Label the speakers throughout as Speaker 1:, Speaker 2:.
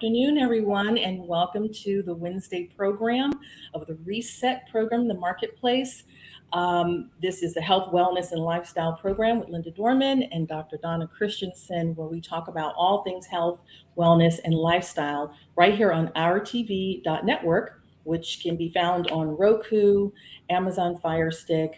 Speaker 1: afternoon, everyone, and welcome to the Wednesday program of the Reset program, the Marketplace. This is the Health, Wellness, and Lifestyle program with Linda Dorman and Dr. Donna Christensen, where we talk about all things health, wellness, and lifestyle right here on our TV network, which can be found on Roku, Amazon Fire Stick,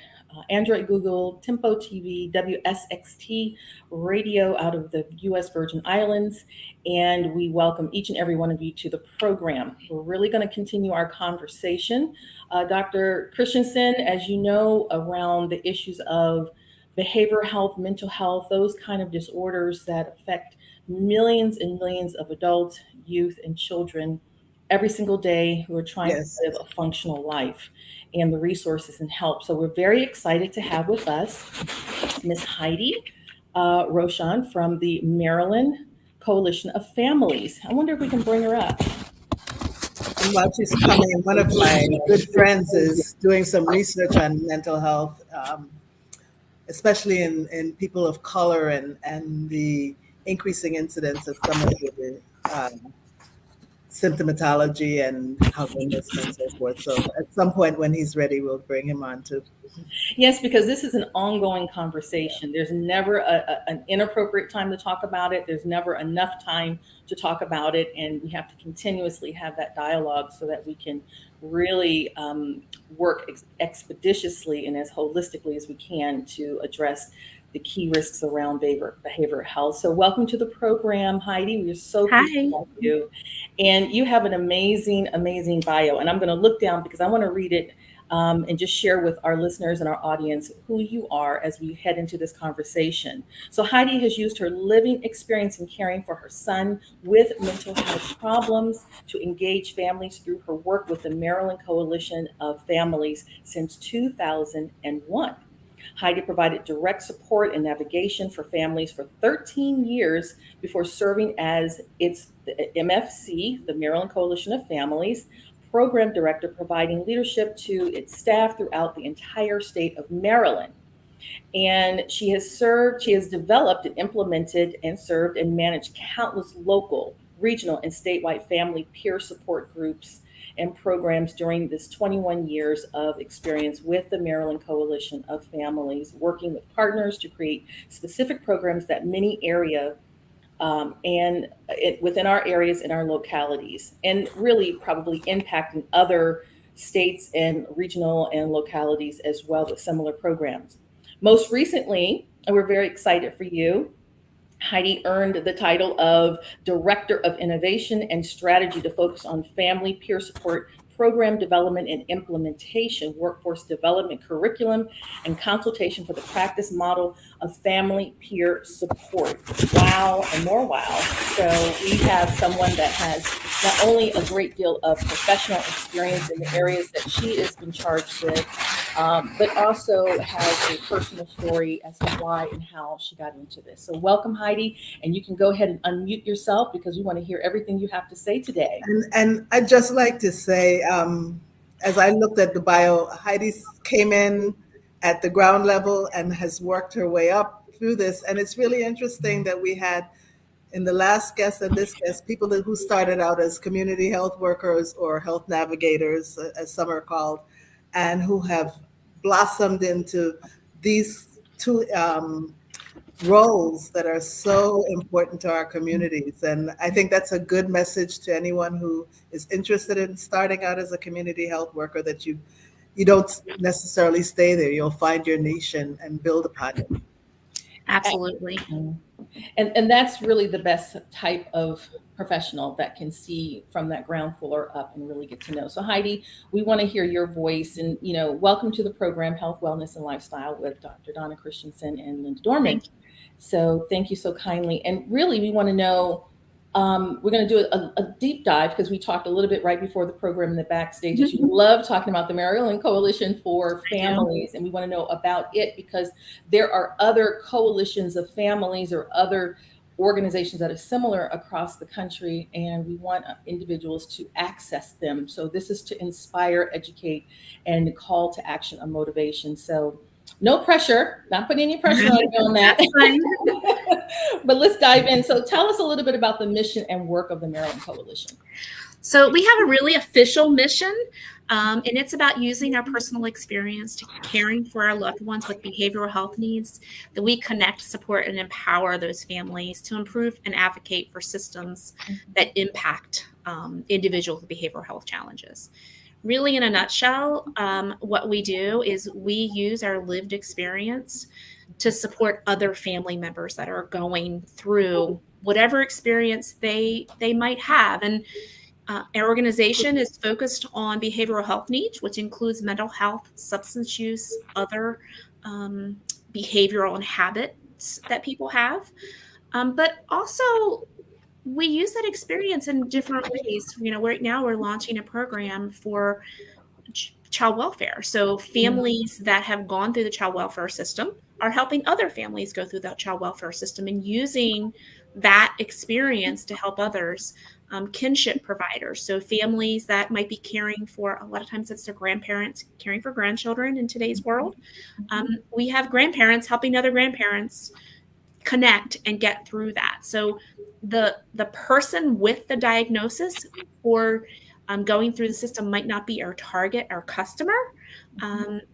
Speaker 1: Android, Google, Tempo TV, WSXT radio out of the U.S. Virgin Islands, and we welcome each and every one of you to the program. We're really going to continue our conversation. Dr. Christensen, as you know, around the issues of behavioral health, mental health, those kind of disorders that affect millions and millions of adults, youth, and children every single day who are trying to
Speaker 2: Yes.
Speaker 1: live a functional life and the resources and help. So we're very excited to have with us Miss Heidi Roshan from the Maryland Coalition of Families. I wonder if we can bring her up.
Speaker 2: And while she's coming, one of my good friends is doing some research on mental health, especially in people of color and the increasing incidence of some of the symptomatology and homelessness and so forth. So at some point when he's ready, we'll bring him on too.
Speaker 1: Yes, because this is an ongoing conversation. There's never an inappropriate time to talk about it. There's never enough time to talk about it. And we have to continuously have that dialogue so that we can really work expeditiously and as holistically as we can to address the key risks around behavioral health. So welcome to the program, Heidi. We're so pleased to
Speaker 3: Hi.
Speaker 1: have you. And you have an amazing, amazing bio. And I'm going to look down because I want to read it and just share with our listeners and our audience who you are as we head into this conversation. So Heidi has used her living experience in caring for her son with mental health problems to engage families through her work with the Maryland Coalition of Families since 2001. Heidi provided direct support and navigation for families for 13 years before serving as the MFC, the Maryland Coalition of Families, program director, providing leadership to its staff throughout the entire state of Maryland. And she has developed and implemented and served and managed countless local, regional, and statewide family peer support groups and programs during this 21 years of experience with the Maryland Coalition of Families, working with partners to create specific programs that many area within our areas in our localities, and really probably impacting other states and regional and localities as well with similar programs. Most recently, and we're very excited for you, Heidi earned the title of Director of Innovation and Strategy to focus on family peer support, program development and implementation, workforce development, curriculum, and consultation for the practice model of family peer support. Wow, and more wow. So we have someone that has not only a great deal of professional experience in the areas that she is in charge with, but also has a personal story as to why and how she got into this. So welcome, Heidi, and you can go ahead and unmute yourself because we want to hear everything you have to say today.
Speaker 2: And I'd just like to say, as I looked at the bio, Heidi came in at the ground level and has worked her way up through this. And it's really interesting that we had in the last guest and this guest, people who started out as community health workers or health navigators, as some are called, and who have blossomed into these two roles that are so important to our communities. And I think that's a good message to anyone who is interested in starting out as a community health worker, that you don't necessarily stay there. You'll find your niche and build upon it.
Speaker 3: Absolutely.
Speaker 1: And that's really the best type of professional that can see from that ground floor up and really get to know. So Heidi, we want to hear your voice, and welcome to the program Health, Wellness, and Lifestyle with Dr. Donna Christensen and Linda Dorman.
Speaker 3: Thank you.
Speaker 1: So thank you so kindly. And really, we want to know, we're going to do a deep dive because we talked a little bit right before the program in the backstage. You love talking about the Maryland Coalition for Families, and we want to know about it because there are other coalitions of families or other organizations that are similar across the country, and we want individuals to access them. So this is to inspire, educate, and call to action and motivation. So no pressure, not putting any pressure on you on that.
Speaker 3: That's fine.
Speaker 1: But let's dive in. So tell us a little bit about the mission and work of the Maryland Coalition.
Speaker 3: So we have a really official mission, and it's about using our personal experience to caring for our loved ones with behavioral health needs, that we connect, support, and empower those families to improve and advocate for systems that impact individuals with behavioral health challenges. Really, in a nutshell, what we do is we use our lived experience to support other family members that are going through whatever experience they might have. And our organization is focused on behavioral health needs, which includes mental health, substance use, other behavioral and habits that people have. But also, we use that experience in different ways. Right now we're launching a program for child welfare. So families that have gone through the child welfare system are helping other families go through that child welfare system and using that experience to help others. Kinship providers, so families that might be caring for, a lot of times it's their grandparents caring for grandchildren in today's world. We have grandparents helping other grandparents connect and get through that. So the person with the diagnosis or going through the system might not be our target, our customer.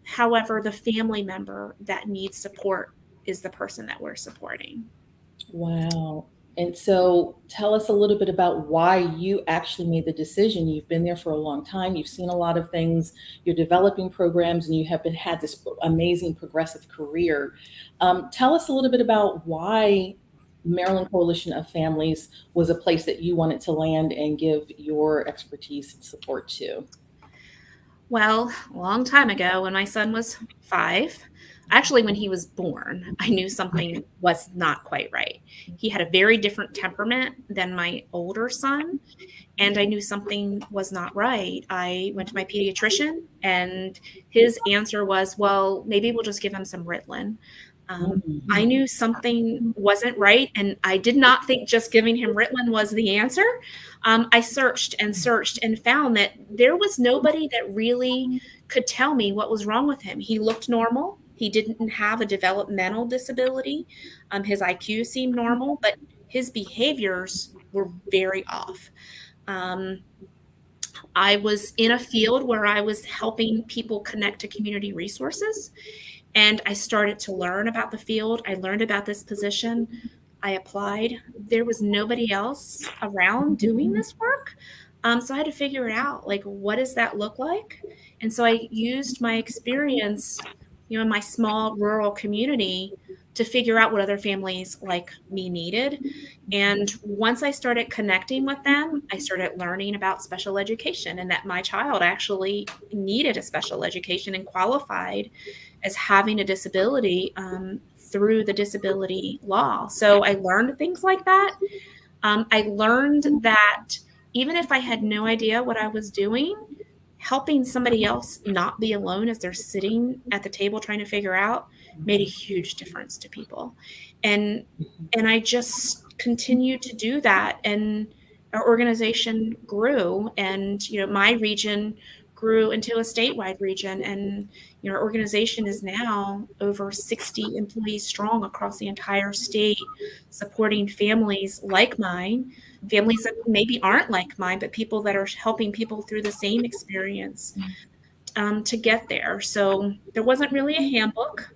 Speaker 3: However, the family member that needs support is the person that we're supporting.
Speaker 1: Wow. And so tell us a little bit about why you actually made the decision. You've been there for a long time. You've seen a lot of things. You're developing programs, and you have had this amazing progressive career. Tell us a little bit about why Maryland Coalition of Families was a place that you wanted to land and give your expertise and support to.
Speaker 3: Well, a long time ago when my son was 5, actually when he was born, I knew something was not quite right. He had a very different temperament than my older son, and I knew something was not right. I went to my pediatrician, and his answer was, well, maybe we'll just give him some Ritalin. I knew something wasn't right, and I did not think just giving him Ritalin was the answer. I searched and searched and found that there was nobody that really could tell me what was wrong with him. He looked normal. He didn't have a developmental disability. His IQ seemed normal, but his behaviors were very off. I was in a field where I was helping people connect to community resources. And I started to learn about the field. I learned about this position. I applied. There was nobody else around doing this work. So I had to figure it out, like, what does that look like? And so I used my experience, in my small rural community to figure out what other families like me needed. And once I started connecting with them, I started learning about special education and that my child actually needed a special education and qualified as having a disability through the disability law. So I learned things like that. I learned that even if I had no idea what I was doing, helping somebody else not be alone as they're sitting at the table trying to figure out made a huge difference to people. And I just continued to do that. And our organization grew, and, my region grew into a statewide region. And, our organization is now over 60 employees strong across the entire state, supporting families like mine, families that maybe aren't like mine, but people that are helping people through the same experience to get there. So there wasn't really a handbook.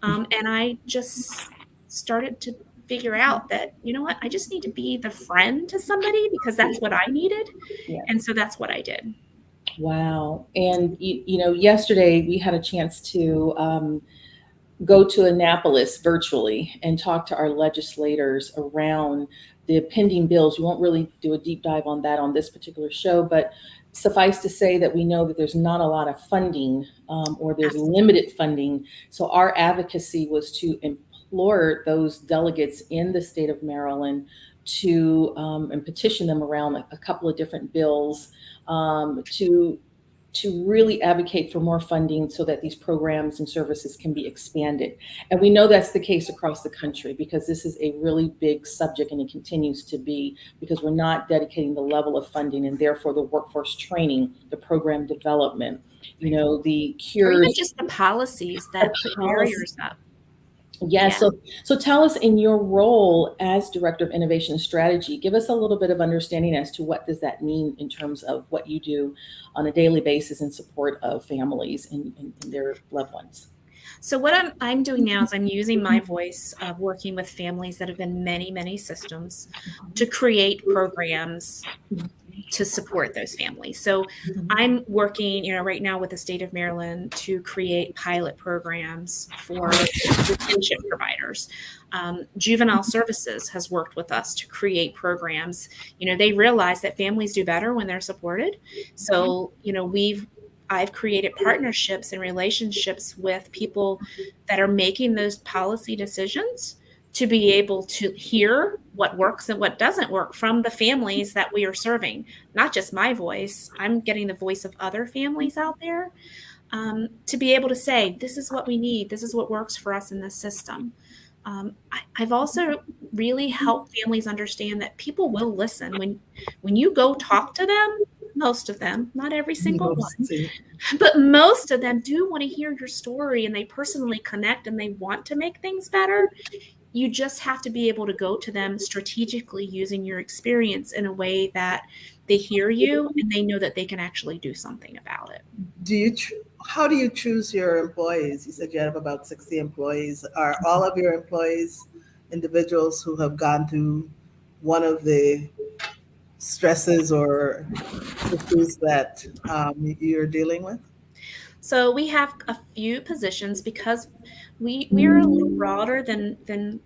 Speaker 3: And I just started to figure out that, I just need to be the friend to somebody because that's what I needed. Yeah. And so that's what I did.
Speaker 1: Wow. And, yesterday we had a chance to go to Annapolis virtually and talk to our legislators around the pending bills. We won't really do a deep dive on that on this particular show, but suffice to say that we know that there's not a lot of funding or there's limited funding. So our advocacy was to implore those delegates in the state of Maryland to and petition them around a couple of different bills to really advocate for more funding so that these programs and services can be expanded. And we know that's the case across the country because this is a really big subject, and it continues to be, because we're not dedicating the level of funding and therefore the workforce training, the program development, the cures.
Speaker 3: Or even just the policies that put barriers up.
Speaker 1: Yeah,
Speaker 3: Yeah.
Speaker 1: so tell us, in your role as Director of Innovation Strategy, give us a little bit of understanding as to what does that mean in terms of what you do on a daily basis in support of families and their loved ones.
Speaker 3: So what I'm doing now is I'm using my voice of working with families that have been many systems to create programs to support those families. So I'm working, right now with the state of Maryland to create pilot programs for detention providers. Juvenile Services has worked with us to create programs. They realize that families do better when they're supported. So, I've created partnerships and relationships with people that are making those policy decisions to be able to hear what works and what doesn't work from the families that we are serving. Not just my voice, I'm getting the voice of other families out there, to be able to say, this is what we need, this is what works for us in this system. I've also really helped families understand that people will listen when you go talk to them. Most of them, not every single one,
Speaker 2: Mostly.
Speaker 3: but most of them do want to hear your story, and they personally connect and they want to make things better. You just have to be able to go to them strategically using your experience in a way that they hear you and they know that they can actually do something about it.
Speaker 2: How do you choose your employees? You said you have about 60 employees. Are all of your employees individuals who have gone through one of the stresses or issues that you're dealing with?
Speaker 3: So we have a few positions because we're a little broader than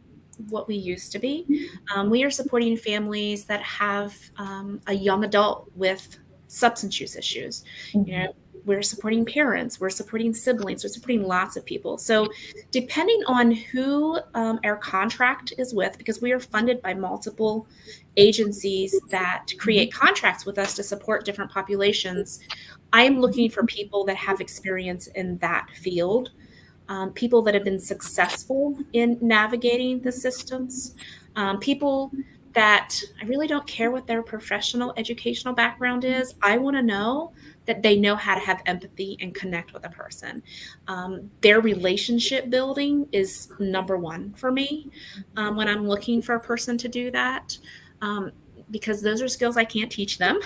Speaker 3: what we used to be. We are supporting families that have a young adult with substance use issues. We're supporting parents, we're supporting siblings, we're supporting lots of people. So depending on who our contract is with, because we are funded by multiple agencies that create contracts with us to support different populations, I am looking for people that have experience in that field, people that have been successful in navigating the systems, people that I really don't care what their professional educational background is. I want to know that they know how to have empathy and connect with a person. Their relationship building is number one for me when I'm looking for a person to do that, because those are skills I can't teach them.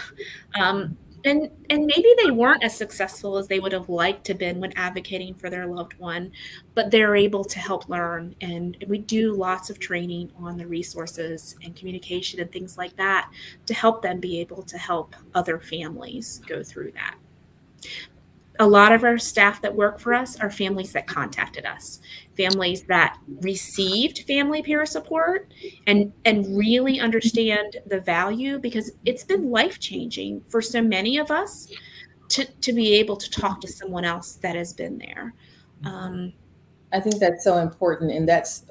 Speaker 3: And maybe they weren't as successful as they would have liked to have been when advocating for their loved one, but they're able to help learn. And we do lots of training on the resources and communication and things like that to help them be able to help other families go through that. A lot of our staff that work for us are families that contacted us, families that received family peer support and really understand the value, because it's been life-changing for so many of us to be able to talk to someone else that has been there.
Speaker 1: I think that's so important, and that's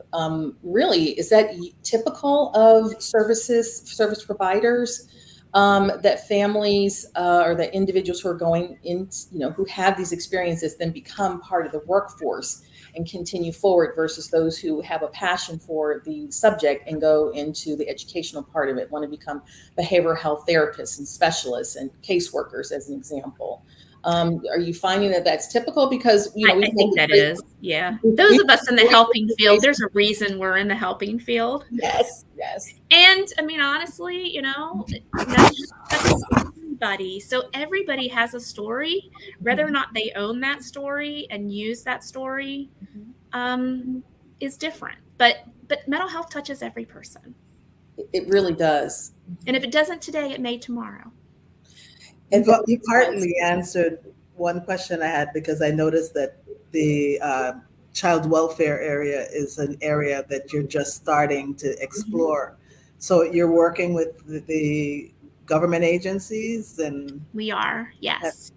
Speaker 1: really, is that typical of service providers, that families or the individuals who are going in, who have these experiences, then become part of the workforce and continue forward, versus those who have a passion for the subject and go into the educational part of it, want to become behavioral health therapists and specialists and caseworkers, as an example. Are you finding that that's typical? Because
Speaker 3: I think that is, yeah. Those of us in the helping field, there's a reason we're in the helping field.
Speaker 1: Yes.
Speaker 3: And I mean, honestly, that's everybody. So everybody has a story, whether or not they own that story and use that story, is different. But mental health touches every person.
Speaker 1: It really does.
Speaker 3: And if it doesn't today, it may tomorrow.
Speaker 2: And you partly answered one question I had, because I noticed that the child welfare area is an area that you're just starting to explore. So you're working with the government agencies, and
Speaker 3: we are, yes.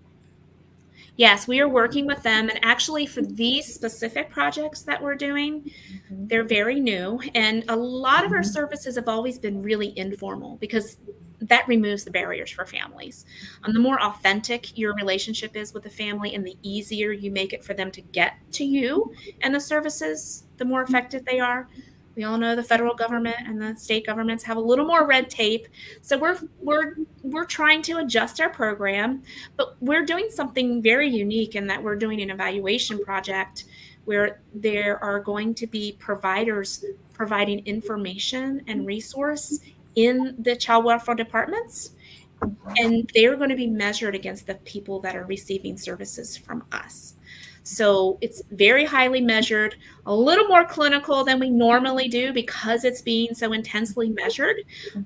Speaker 3: Yes, we are working with them. And actually, for these specific projects that we're doing, they're very new. And a lot of our services have always been really informal, because that removes the barriers for families. The more authentic your relationship is with the family and the easier you make it for them to get to you and the services, the more effective they are. We all know the federal government and the state governments have a little more red tape. So we're trying to adjust our program, but we're doing something very unique in that we're doing an evaluation project where there are going to be providers providing information and resource in the child welfare departments, and they're going to be measured against the people that are receiving services from us. So it's very highly measured, a little more clinical than we normally do because it's being so intensely measured.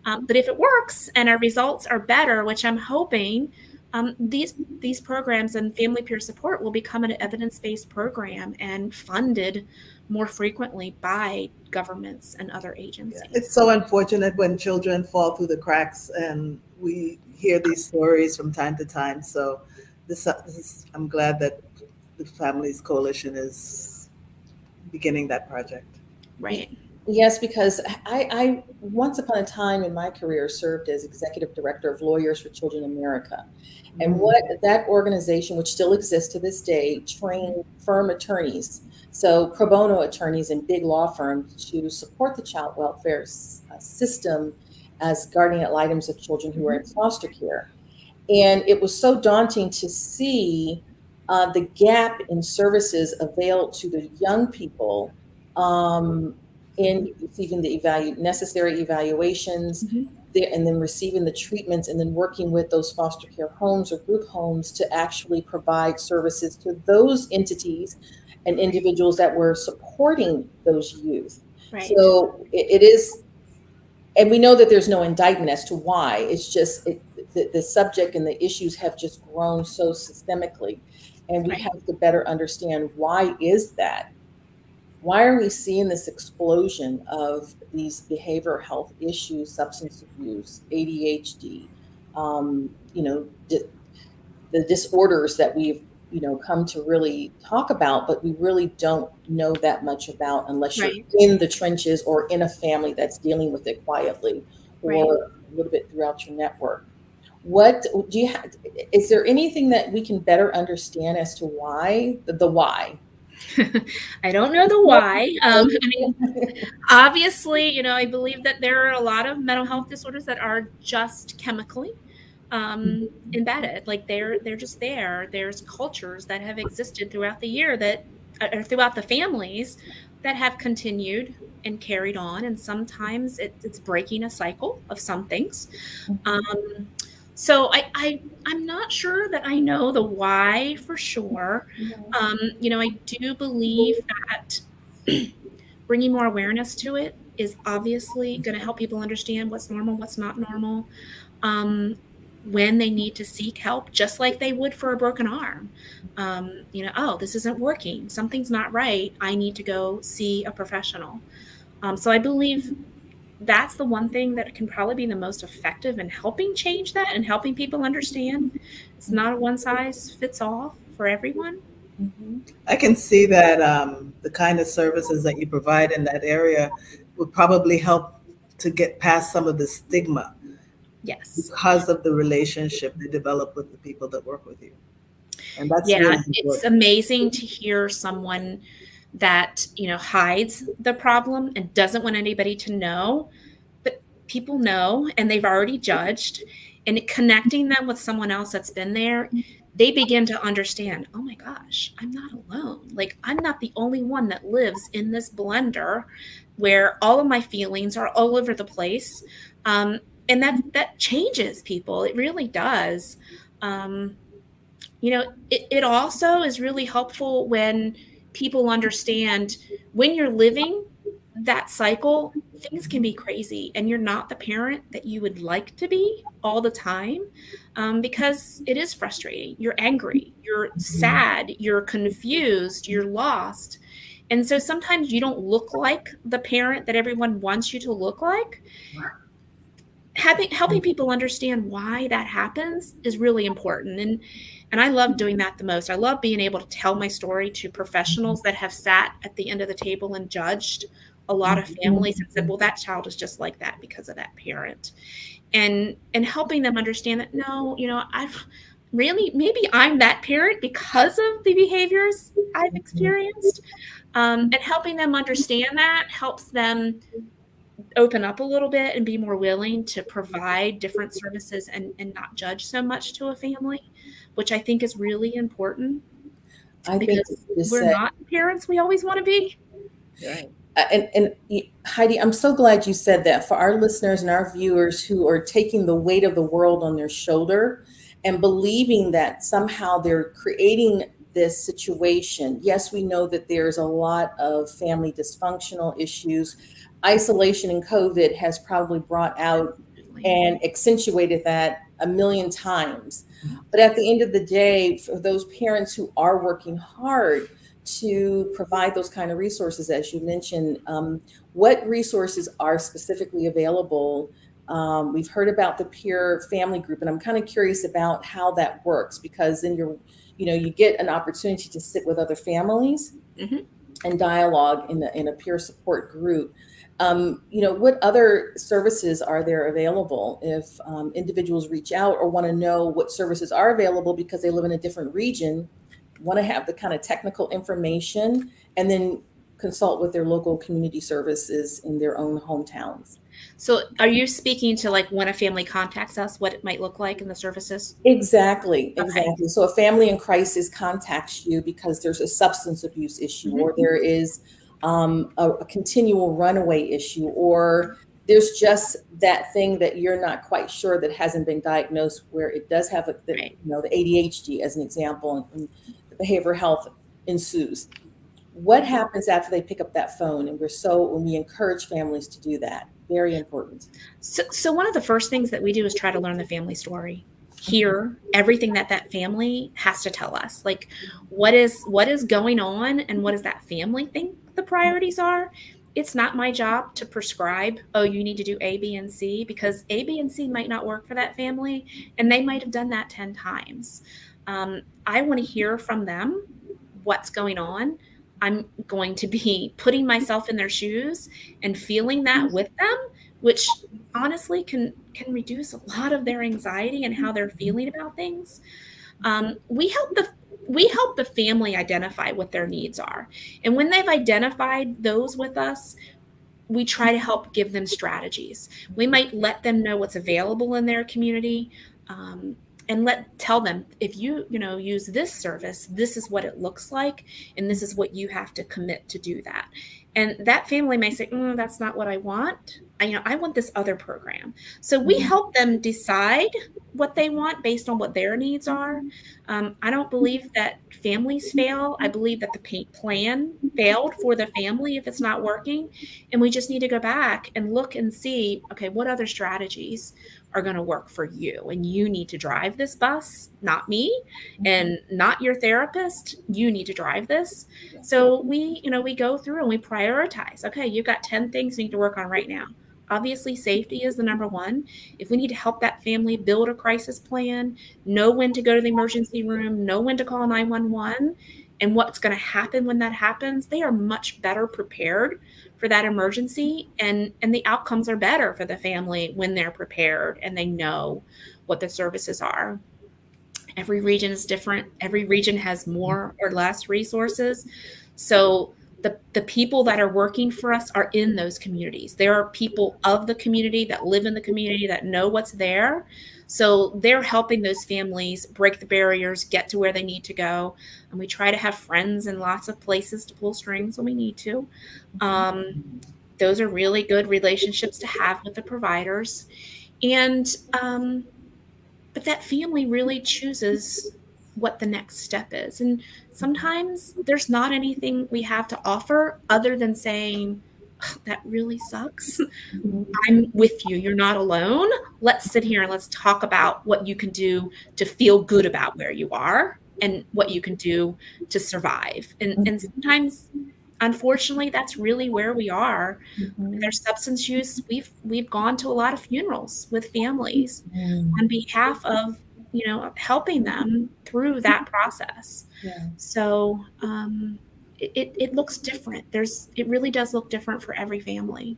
Speaker 3: But if it works and our results are better, which I'm hoping, these programs and family peer support will become an evidence-based program and funded more frequently by governments and other agencies.
Speaker 2: It's so unfortunate when children fall through the cracks, and we hear these stories from time to time. So I'm glad that the Families Coalition is beginning that project.
Speaker 3: Right.
Speaker 1: Yes, because I once upon a time in my career served as executive director of Lawyers for Children America. And what that organization, which still exists to this day, trained firm attorneys, so pro bono attorneys in big law firms, to support the child welfare system as guardian ad litems of children who are in foster care. And it was so daunting to see the gap in services availed to the young people in receiving the necessary evaluations, and then receiving the treatments, and then working with those foster care homes or group homes to actually provide services to those entities and individuals that were supporting those youth.
Speaker 3: Right.
Speaker 1: So it is, and we know that there's no indictment as to why. It's just the subject and the issues have just grown so systemically, and we have to better understand why is that. Why are we seeing this explosion of these behavioral health issues, substance abuse, ADHD, the disorders that we've, come to really talk about, but we really don't know that much about unless you're in the trenches or in a family that's dealing with it quietly or a little bit throughout your network. What do you have? Is there anything that we can better understand as to why, the why?
Speaker 3: I don't know the why. I mean, obviously, I believe that there are a lot of mental health disorders that are just chemically embedded. Like they're just there. There's cultures that have existed throughout the year that, or throughout the families, that have continued and carried on. And sometimes it's breaking a cycle of some things. So I'm not sure that I know the why for sure. I do believe that bringing more awareness to it is obviously going to help people understand what's normal, what's not normal, when they need to seek help, just like they would for a broken arm. Oh, this isn't working. Something's not right. I need to go see a professional. So I believe that's the one thing that can probably be the most effective in helping change that and helping people understand it's not a one size fits all for everyone.
Speaker 2: I can see that the kind of services that you provide in that area would probably help to get past some of the stigma.
Speaker 3: Yes.
Speaker 2: Because of the relationship they develop with the people that work with you. And that's
Speaker 3: really
Speaker 2: important.
Speaker 3: It's amazing to hear someone that, hides the problem and doesn't want anybody to know, but people know and they've already judged, and connecting them with someone else that's been there, they begin to understand, oh my gosh, I'm not alone. Like, I'm not the only one that lives in this blender where all of my feelings are all over the place. And that changes people. It really does. It also is really helpful when people understand when you're living that cycle, things can be crazy and you're not the parent that you would like to be all the time, because it is frustrating. You're angry, you're sad, you're confused, you're lost. And so sometimes you don't look like the parent that everyone wants you to look like. Helping people understand why that happens is really important. And I love doing that the most. I love being able to tell my story to professionals that have sat at the end of the table and judged a lot of families and said, well, that child is just like that because of that parent. And helping them understand that, no, I've really, maybe I'm that parent because of the behaviors I've experienced. And helping them understand that helps them open up a little bit and be more willing to provide different services and not judge so much to a family, which I think is really important.
Speaker 1: I think
Speaker 3: because
Speaker 1: what you just
Speaker 3: we're
Speaker 1: said.
Speaker 3: not the parents we always want to be.
Speaker 2: Right.
Speaker 1: And Heidi, I'm so glad you said that for our listeners and our viewers who are taking the weight of the world on their shoulder and believing that somehow they're creating this situation. Yes, we know that there's a lot of family dysfunctional issues. Isolation and COVID has probably brought out and accentuated that a million times. But at the end of the day, for those parents who are working hard to provide those kind of resources, as you mentioned, what resources are specifically available? We've heard about the peer family group, and I'm kind of curious about how that works, because then you get an opportunity to sit with other families
Speaker 3: Mhm.
Speaker 1: and dialogue in a peer support group. What other services are there available if individuals reach out or want to know what services are available because they live in a different region, want to have the kind of technical information, and then consult with their local community services in their own hometowns?
Speaker 3: So are you speaking to like when a family contacts us, what it might look like in the services?
Speaker 1: Exactly,
Speaker 3: Okay.
Speaker 1: exactly. So a family in crisis contacts you because there's a substance abuse issue,
Speaker 3: Mhm.
Speaker 1: or there is a continual runaway issue, or there's just that thing that you're not quite sure that hasn't been diagnosed, where it does have
Speaker 3: Right.
Speaker 1: the ADHD as an example, and the behavioral health ensues. What happens after they pick up that phone? And when we encourage families to do that, very important.
Speaker 3: So one of the first things that we do is try to learn the family story, hear everything that family has to tell us, like what is going on and what does that family think the priorities are. It's not my job to prescribe, oh, you need to do A, B, and C, because A, B, and C might not work for that family, and they might have done that 10 times. I want to hear from them what's going on. I'm going to be putting myself in their shoes and feeling that with them, which honestly can reduce a lot of their anxiety and how they're feeling about things. We help the family identify what their needs are, and when they've identified those with us, we try to help give them strategies. We might let them know what's available in their community, um, and tell them, if you use this service, this is what it looks like, and this is what you have to commit to do that. And that family may say, that's not what I want. I want this other program. So we help them decide what they want based on what their needs are. I don't believe that families fail. I believe that the plan failed for the family if it's not working. And we just need to go back and look and see, okay, what other strategies are going to work for you? And you need to drive this bus, not me, and not your therapist. You need to drive this. So we go through and we prioritize. Okay, you've got 10 things you need to work on right now. Obviously, safety is the number one. If we need to help that family build a crisis plan, know when to go to the emergency room, know when to call 911, and what's going to happen when that happens, they are much better prepared for that emergency, and the outcomes are better for the family when they're prepared and they know what the services are. Every region is different. Every region has more or less resources. So the people that are working for us are in those communities. There are people of the community that live in the community that know what's there. So they're helping those families break the barriers, get to where they need to go. And we try to have friends in lots of places to pull strings when we need to. Those are really good relationships to have with the providers. And but that family really chooses what the next step is. And sometimes there's not anything we have to offer other than saying, that really sucks. I'm with you. You're not alone. Let's sit here and let's talk about what you can do to feel good about where you are and what you can do to survive. And sometimes, unfortunately, that's really where we are. There's substance use. We've gone to a lot of funerals with families on behalf of helping them through that process.
Speaker 1: Yeah.
Speaker 3: So it looks different. It really does look different for every family.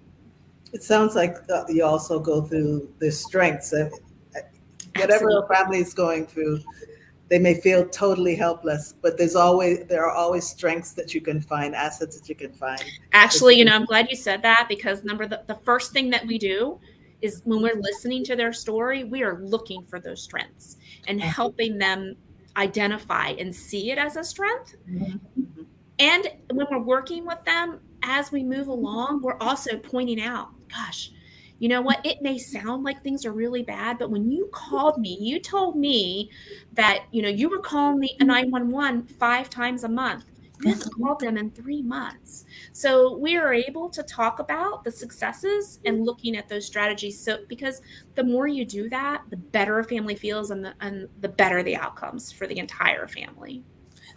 Speaker 2: It sounds like you also go through the strengths of whatever a
Speaker 3: Absolutely.
Speaker 2: family is going through. They may feel totally helpless, but there are always strengths that you can find, assets that you can find.
Speaker 3: Actually, I'm glad you said that, because the first thing that we do is, when we're listening to their story, we are looking for those strengths and helping them identify and see it as a strength.
Speaker 2: Mhm.
Speaker 3: And when we're working with them as we move along, we're also pointing out, gosh, you know what? It may sound like things are really bad, but when you called me, you told me that, you were calling the 911 5 times a month. You haven't called them in 3 months. So we are able to talk about the successes and looking at those strategies. So because the more you do that, the better a family feels and the better the outcomes for the entire family.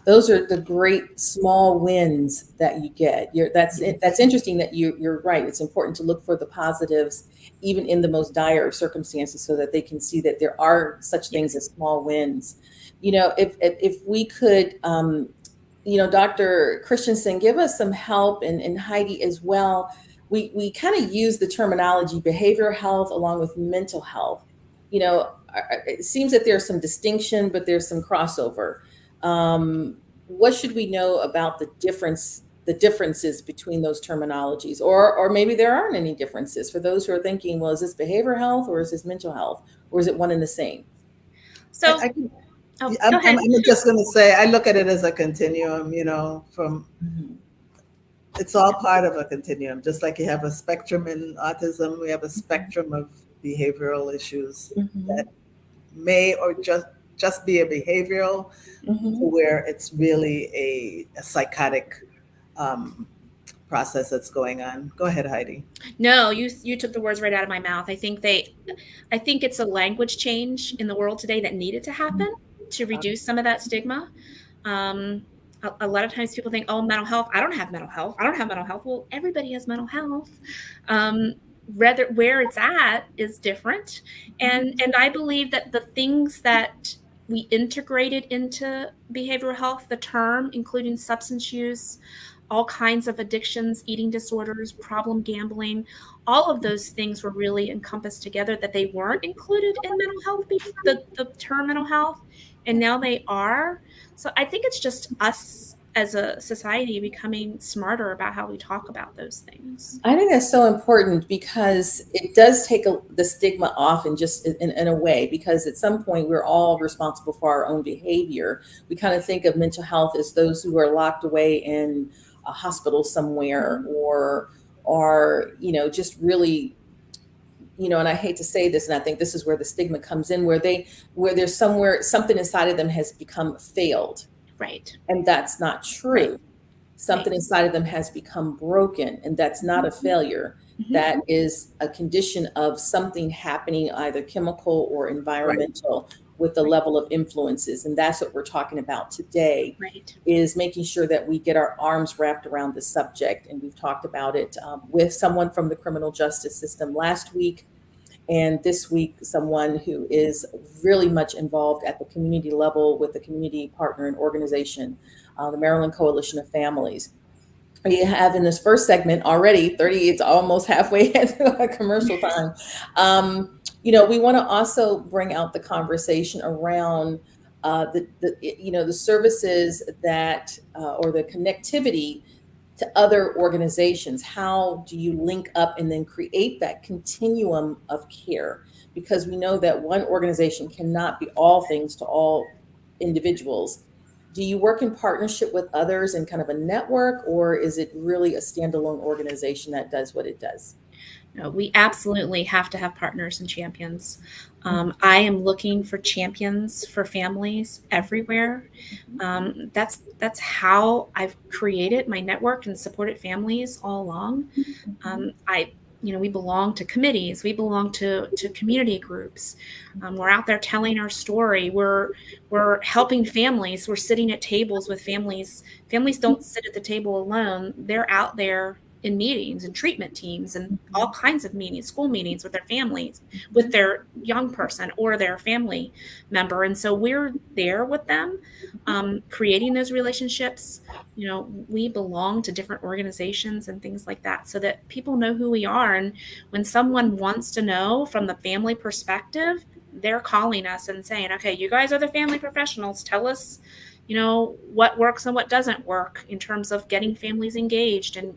Speaker 1: Those are the great small wins that you get. That's interesting that you're right. It's important to look for the positives, even in the most dire of circumstances, so that they can see that there are such things as small wins. If we could, Dr. Christensen, give us some help, and Heidi as well. We kind of use the terminology behavioral health along with mental health. It seems that there's some distinction, but there's some crossover. What should we know about the differences between those terminologies, or maybe there aren't any differences for those who are thinking, well, is this behavioral health or is this mental health, or is it one and the same?
Speaker 3: So,
Speaker 2: I can,
Speaker 3: oh,
Speaker 2: I'm,
Speaker 3: go ahead.
Speaker 2: I'm just going to say, I look at it as a continuum, from
Speaker 1: Mhm.
Speaker 2: it's all part of a continuum. Just like you have a spectrum in autism, we have a spectrum of behavioral issues
Speaker 1: Mhm.
Speaker 2: that may or just be a behavioral,
Speaker 1: Mhm.
Speaker 2: where it's really a psychotic process that's going on. Go ahead, Heidi.
Speaker 3: No, you took the words right out of my mouth. I think it's a language change in the world today that needed to happen to reduce some of that stigma. A lot of times people think, oh, mental health. I don't have mental health. I don't have mental health. Well, everybody has mental health. Um, Rather, where it's at is different. And I believe that the things that we integrated into behavioral health, the term, including substance use, all kinds of addictions, eating disorders, problem gambling, all of those things were really encompassed together that they weren't included in mental health, the term mental health, and now they are. So I think it's just us as a society becoming smarter about how we talk about those things.
Speaker 1: I think that's so important because it does take the stigma off, and just in a way, because at some point we're all responsible for our own behavior. We kind of think of mental health as those who are locked away in a hospital somewhere, or are, just really, and I hate to say this, and I think this is where the stigma comes in, where there's something inside of them has become failed,
Speaker 3: Right.
Speaker 1: and that's not
Speaker 3: Right.
Speaker 1: true. Something inside of them has become broken, and that's not a failure.
Speaker 3: Mhm.
Speaker 1: That is a condition of something happening, either chemical or
Speaker 2: Right.
Speaker 1: environmental, with the level of influences. And that's what we're talking about today,
Speaker 3: Right.
Speaker 1: is making sure that we get our arms wrapped around the subject. And we've talked about it with someone from the criminal justice system last week, and this week someone who is really much involved at the community level with the community partner and organization, the Maryland Coalition of Families. We have in this first segment already 30, it's almost halfway into our commercial time. We want to also bring out the conversation around the services that or the connectivity to other organizations. How do you link up and then create that continuum of care? Because we know that one organization cannot be all things to all individuals. Do you work in partnership with others in kind of a network, or is it really a standalone organization that does what it does?
Speaker 3: No, we absolutely have to have partners and champions. I am looking for champions for families everywhere. That's how I've created my network and supported families all along. We belong to committees. We belong to community groups. We're out there telling our story. We're helping families. We're sitting at tables with families. Families don't sit at the table alone. They're out there in meetings and treatment teams and all kinds of meetings, school meetings with their families, with their young person or their family member. And so we're there with them, creating those relationships. We belong to different organizations and things like that so that people know who we are. And when someone wants to know from the family perspective, they're calling us and saying, okay, you guys are the family professionals. Tell us, what works and what doesn't work in terms of getting families engaged and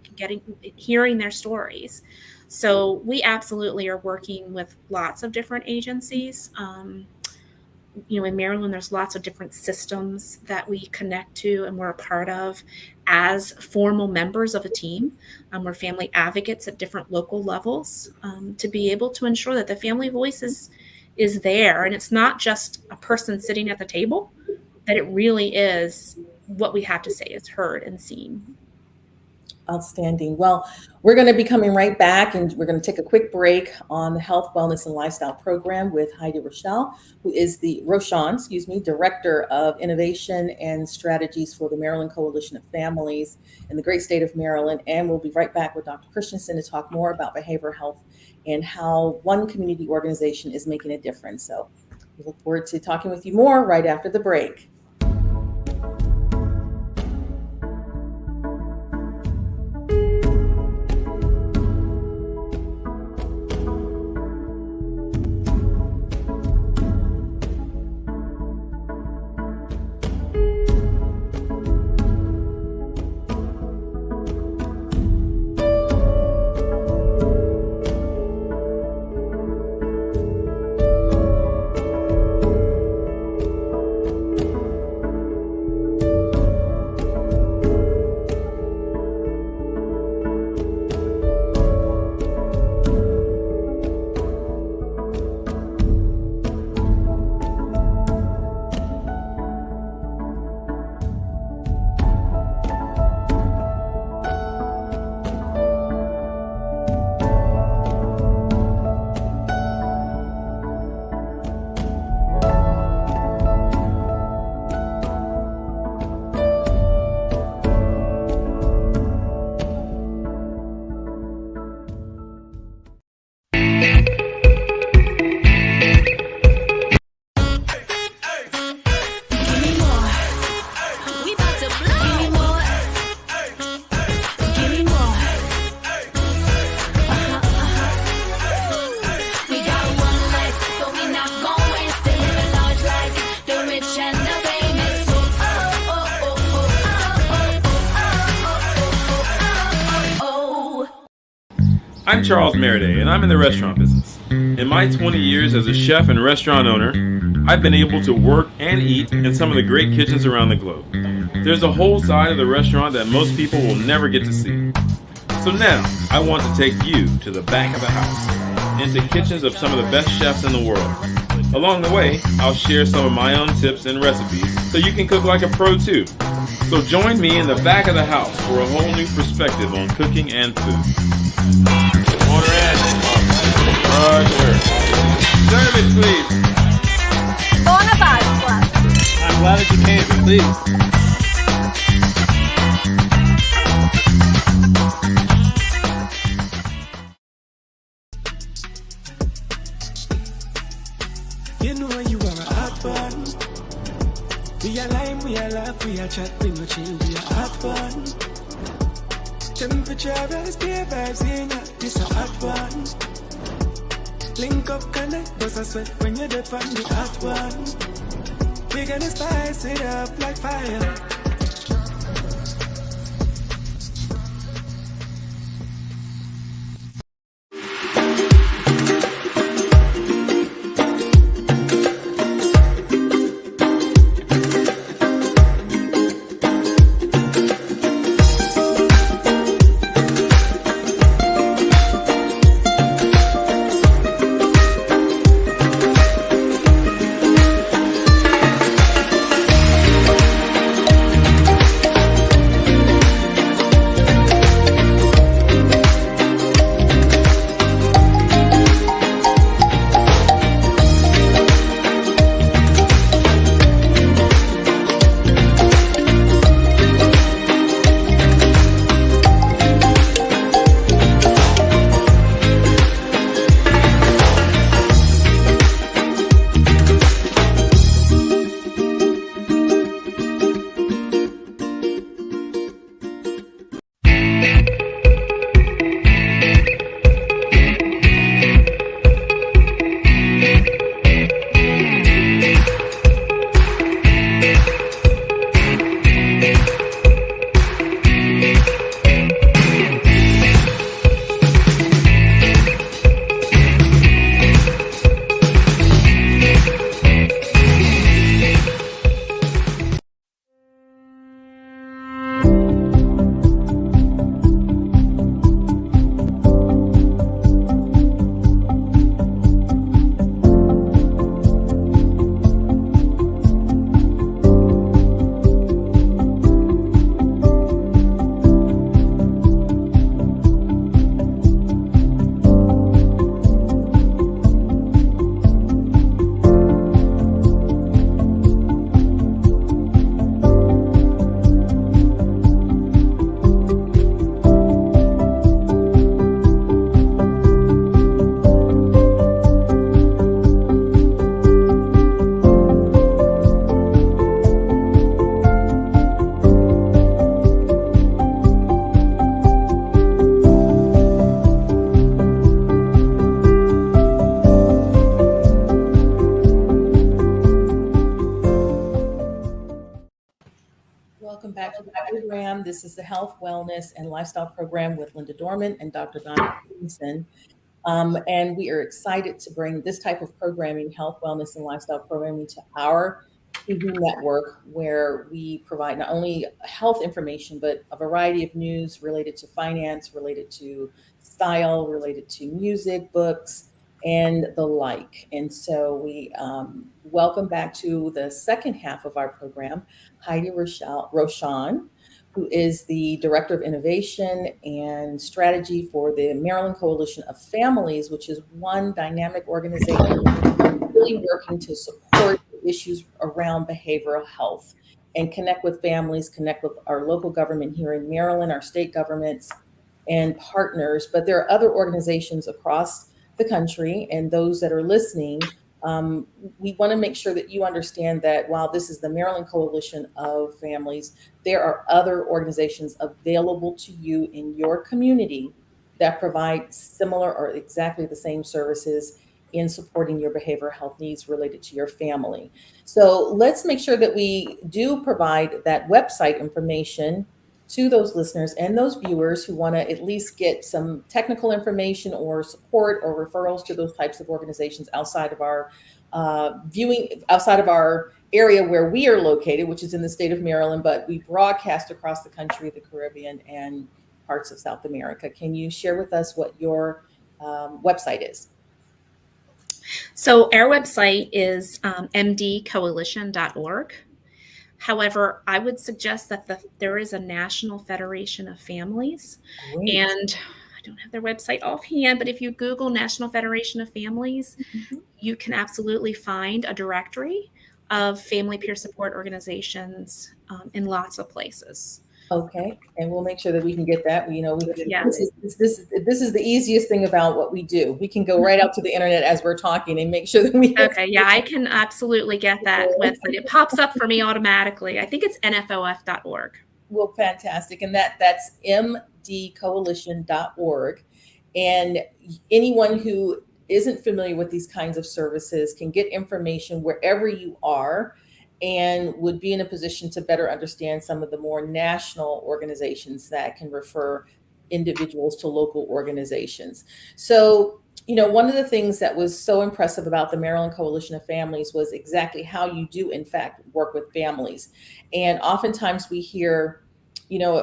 Speaker 3: hearing their stories. So we absolutely are working with lots of different agencies. in Maryland, there's lots of different systems that we connect to and we're a part of as formal members of a team. We're family advocates at different local levels to be able to ensure that the family voice is there. And it's not just a person sitting at the table, that it really is what we have to say is heard and seen.
Speaker 1: Outstanding. Well, we're going to be coming right back, and we're going to take a quick break on the Health, Wellness, and Lifestyle Program with Heidi Rochon, who is the Director of Innovation and Strategies for the Maryland Coalition of Families in the great state of Maryland. And we'll be right back with Dr. Christensen to talk more about behavioral health and how one community organization is making a difference. So we look forward to talking with you more right after the break.
Speaker 4: I'm Charles Meriday, and I'm in the restaurant business. In my 20 years as a chef and restaurant owner, I've been able to work and eat in some of the great kitchens around the globe. There's a whole side of the restaurant that most people will never get to see. So now, I want to take you to the back of the house, into kitchens of some of the best chefs in the world. Along the way, I'll share some of my own tips and recipes so you can cook like a pro too. So join me in the back of the house for a whole new perspective on cooking and food. Order in. Roger. Serve it, please.
Speaker 5: I'm glad that you came, please.
Speaker 6: You know you are a hot one. We are lime, we are laugh, we are chat, we no chill, we are hot one. Temperature rise, beer vibes in ya, this a hot one. Link up, connect, bust a sweat when you're dead from the hot one. We gonna spice it up like fire.
Speaker 1: program. This is the Health, Wellness, and Lifestyle program with Linda Dorman and Dr. Donna Stevenson. And we are excited to bring this type of programming, health, wellness, and lifestyle programming, to our TV network, where we provide not only health information, but a variety of news related to finance, related to style, related to music, books, and the like. And so we welcome back to the second half of our program, Heidi Roshan, who is the Director of Innovation and Strategy for the Maryland Coalition of Families, which is one dynamic organization really working to support issues around behavioral health and connect with families, connect with our local government here in Maryland, our state governments, and partners. But there are other organizations across the country, and those that are listening, we want to make sure that you understand that while this is the Maryland Coalition of Families, there are other organizations available to you in your community that provide similar or exactly the same services in supporting your behavioral health needs related to your family. So let's make sure that we do provide that website information to those listeners and those viewers who want to at least get some technical information or support or referrals to those types of organizations outside of our outside of our area where we are located, which is in the state of Maryland, but we broadcast across the country, the Caribbean, and parts of South America. Can you share with us what your website is?
Speaker 3: So our website is mdcoalition.org. However, I would suggest that there is a National Federation of Families,
Speaker 1: Great.
Speaker 3: and I don't have their website offhand, but if you Google National Federation of Families, you can absolutely find a directory of family peer support organizations in lots of places.
Speaker 1: Okay, and we'll make sure that we can get that.
Speaker 3: Yeah.
Speaker 1: This is the easiest thing about what we do. We can go right out to the internet as we're talking and make sure that we.
Speaker 3: Okay, yeah, I can absolutely get that website. It pops up for me automatically. I think it's nfof.org.
Speaker 1: Well, fantastic, and that's mdcoalition.org, and anyone who isn't familiar with these kinds of services can get information wherever you are, and would be in a position to better understand some of the more national organizations that can refer individuals to local organizations. So, one of the things that was so impressive about the Maryland Coalition of Families was exactly how you do, in fact, work with families. And oftentimes we hear,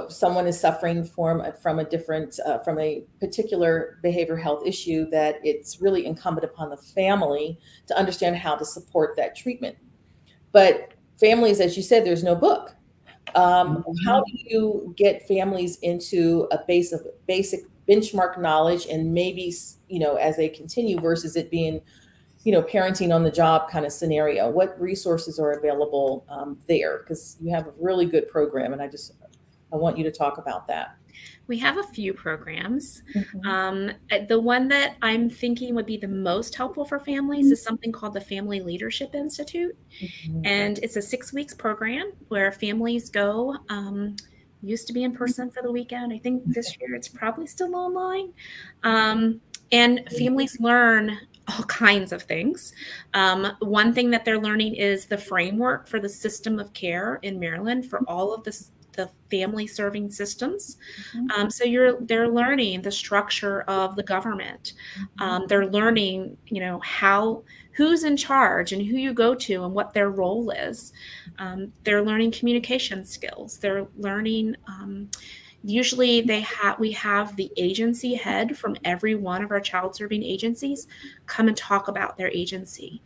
Speaker 1: someone is suffering from a particular behavioral health issue, that it's really incumbent upon the family to understand how to support that treatment. But families, as you said, there's no book. How do you get families into a base of basic benchmark knowledge, and maybe, as they continue, versus it being, parenting on the job kind of scenario? What resources are available there? Because you have a really good program, and I want you to talk about that.
Speaker 3: We have a few programs. The one that I'm thinking would be the most helpful for families is something called the Family Leadership Institute. And it's a 6 weeks program where families go, used to be in person for the weekend. I think this year it's probably still online. And families learn all kinds of things. One thing that they're learning is the framework for the system of care in Maryland for all of the family serving systems. So they're learning the structure of the government. They're learning, who's in charge and who you go to and what their role is. They're learning communication skills. They're learning, usually we have the agency head from every one of our child serving agencies come and talk about their agency,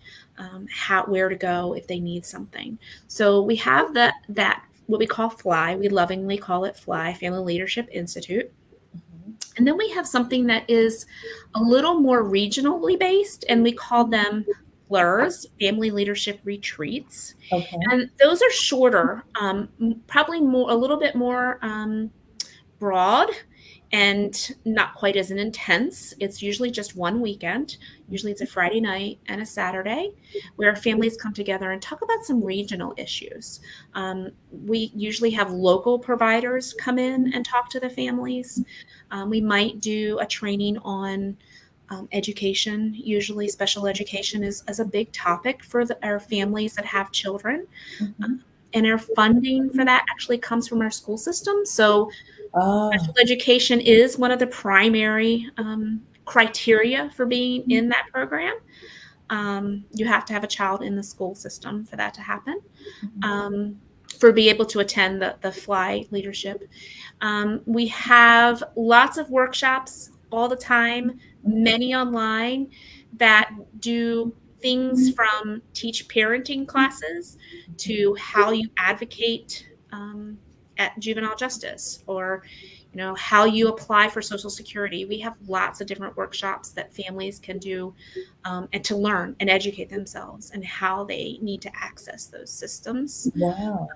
Speaker 3: where to go if they need something. So we have that what we call FLY. We lovingly call it FLY, Family Leadership Institute. And then we have something that is a little more regionally based, and we call them FLRS, Family Leadership Retreats.
Speaker 1: Okay.
Speaker 3: And those are shorter, probably a little bit more broad and not quite as intense. It's usually just one weekend. Usually it's a Friday night and a Saturday where families come together and talk about some regional issues. We usually have local providers come in and talk to the families. We might do a training on education. Usually special education is a big topic for our families that have children. And our funding for that actually comes from our school system. So
Speaker 1: Ah,
Speaker 3: special education is one of the primary criteria for being in that program. You have to have a child in the school system for that to happen, for be able to attend the FLY leadership. We have lots of workshops all the time, many online, that do things from teach parenting classes to how you advocate at juvenile justice, or how you apply for Social Security. We have lots of different workshops that families can do, and to learn and educate themselves and how they need to access those systems.
Speaker 1: wow.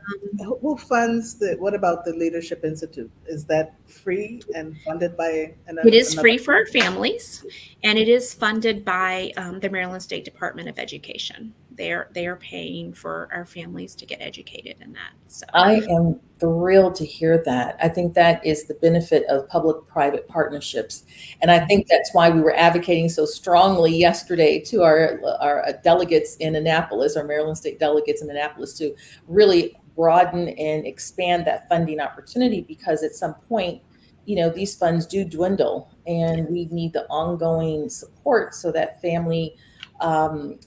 Speaker 2: Who funds what about the Leadership Institute? Is that free and funded by
Speaker 3: It is
Speaker 2: another?
Speaker 3: free for our families, and it is funded by the Maryland State Department of Education. They are paying for our families to get educated in that. So
Speaker 1: I am thrilled to hear that. I think that is the benefit of public-private partnerships. And I think that's why we were advocating so strongly yesterday to our delegates in Annapolis, our Maryland State delegates in Annapolis, to really broaden and expand that funding opportunity, because at some point, these funds do dwindle, and we need the ongoing support so that Family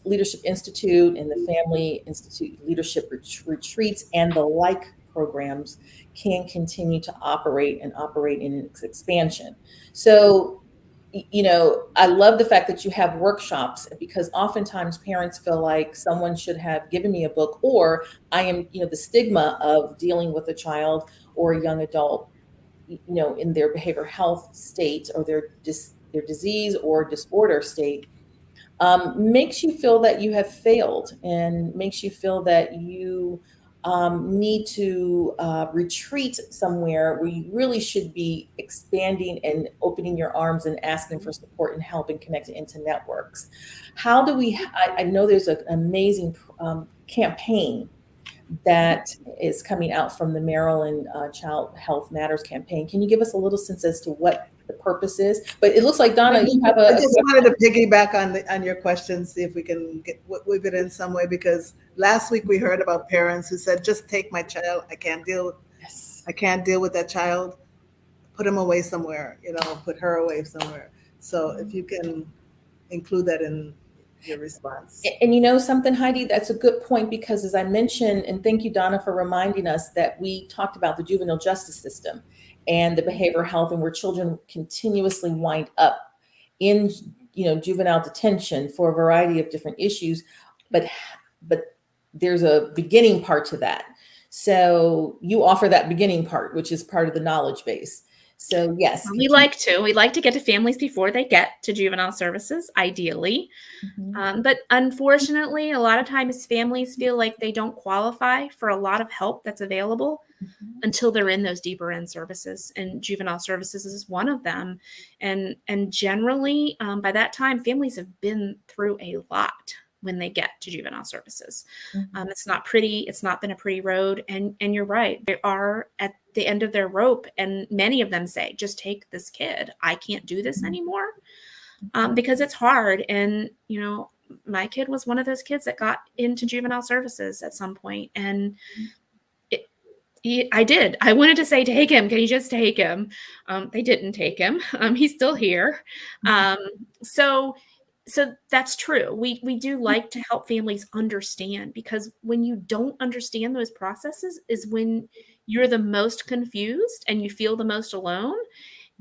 Speaker 1: Leadership Institute and the Family Institute Leadership Retreats and the like programs can continue to operate in its expansion. So, I love the fact that you have workshops, because oftentimes parents feel like someone should have given me a book, or I am, the stigma of dealing with a child or a young adult, in their behavioral health state, or their disease or disorder state, makes you feel that you have failed, and makes you feel that you need to retreat somewhere where you really should be expanding and opening your arms and asking for support and help and connecting into networks. How do we, I know there's an amazing campaign that is coming out from the Maryland Child Health Matters campaign. Can you give us a little sense as to what the purpose is? But it looks like, Donna, you have
Speaker 2: I just wanted to piggyback on your question, see if we can weave it in some way, because last week we heard about parents who said, just take my child. I can't deal with that child. Put him away somewhere, put her away somewhere. So if you can include that in your response.
Speaker 1: And something, Heidi, that's a good point, because as I mentioned, and thank you, Donna, for reminding us that we talked about the juvenile justice system and the behavioral health, and where children continuously wind up in, juvenile detention for a variety of different issues. But there's a beginning part to that. So you offer that beginning part, which is part of the knowledge base. So yes,
Speaker 3: we like to get to families before they get to juvenile services, ideally. But unfortunately, a lot of times families feel like they don't qualify for a lot of help that's available until they're in those deeper end services, and juvenile services is one of them. And generally, by that time, families have been through a lot when they get to juvenile services. It's not pretty. It's not been a pretty road. And you're right. They are at the end of their rope. And many of them say, just take this kid. I can't do this anymore, because it's hard. And, my kid was one of those kids that got into juvenile services at some point. And I did. I wanted to say, take him. Can you just take him? They didn't take him. He's still here. So that's true. We do like to help families understand, because when you don't understand those processes is when you're the most confused and you feel the most alone,